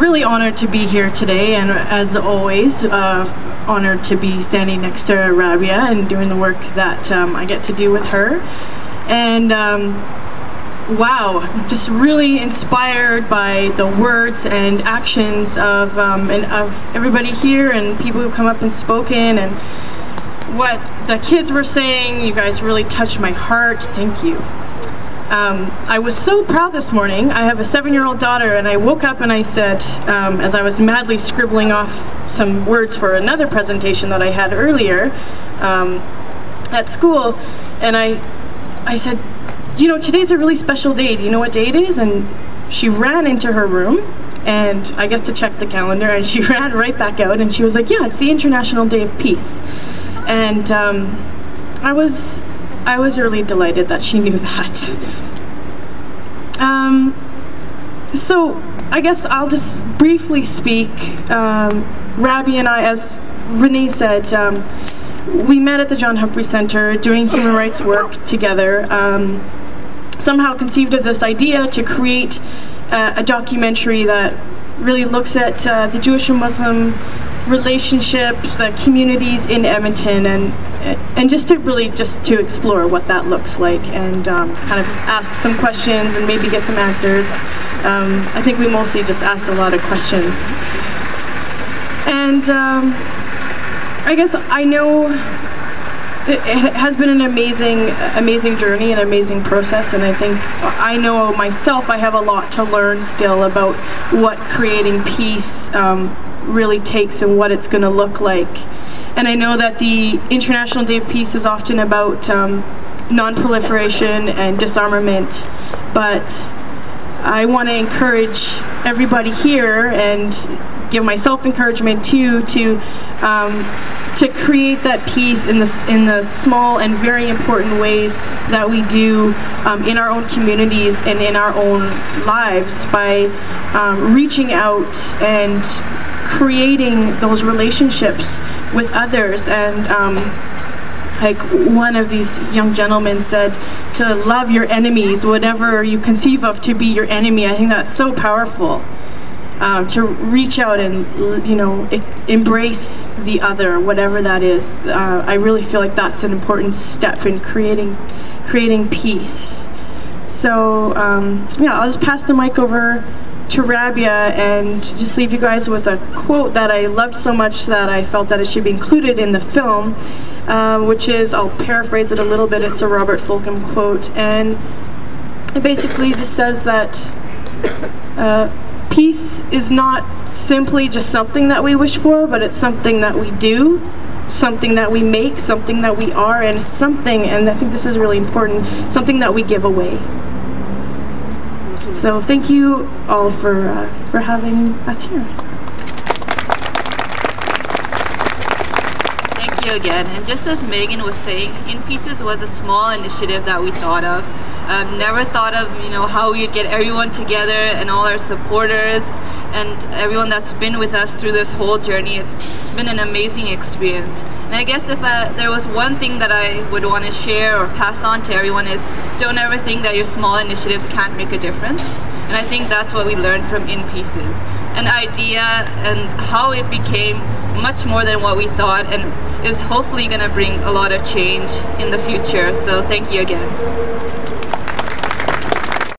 really honored to be here today, and as always, honored to be standing next to Rabia and doing the work that I get to do with her. And wow, just really inspired by the words and actions of everybody here and people who come up and spoken, and what the kids were saying. You guys really touched my heart. Thank you. I was so proud this morning. I have a 7-year-old daughter, and I woke up and I said, as I was madly scribbling off some words for another presentation that I had earlier at school, and I said, you know, today's a really special day. Do you know what day it is? And she ran into her room, and I guess to check the calendar, and she ran right back out, and she was like, yeah, it's the International Day of Peace. And I was really delighted that she knew that. So I guess I'll just briefly speak. Rabia and I, as Renee said, we met at the John Humphrey Center doing human rights work together. Somehow conceived of this idea to create a documentary that really looks at the Jewish and Muslim relationships, the communities in Edmonton, and just to explore what that looks like, and kind of ask some questions and maybe get some answers. I think we mostly just asked a lot of questions. And I guess I know it has been an amazing journey, an amazing process, and I think I know myself I have a lot to learn still about what creating peace really takes and what it's going to look like. And I know that the International Day of Peace is often about non-proliferation and disarmament, but I want to encourage everybody here, and give myself encouragement too, to create that peace in the small and very important ways that we do in our own communities and in our own lives, by reaching out and creating those relationships with others. And like one of these young gentlemen said, to love your enemies, whatever you conceive of to be your enemy. I think that's so powerful. To reach out and, you know, embrace the other, whatever that is. I really feel like that's an important step in creating peace. So yeah, I'll just pass the mic over to Rabia and just leave you guys with a quote that I loved so much that I felt that it should be included in the film, which is, I'll paraphrase it a little bit, it's a Robert Fulghum quote, and it basically just says that peace is not simply just something that we wish for, but it's something that we do, something that we make, something that we are, and something, and I think this is really important, something that we give away. So thank you all for having us here. Thank you again. And just as Maigan was saying, In Pieces was a small initiative that we thought of. Never thought of, you know, how we'd get everyone together and all our supporters and everyone that's been with us through this whole journey. It's been an amazing experience. And I guess if there was one thing that I would want to share or pass on to everyone is, don't ever think that your small initiatives can't make a difference. And I think that's what we learned from In Pieces. An idea and how it became much more than what we thought, and is hopefully going to bring a lot of change in the future. So thank you again.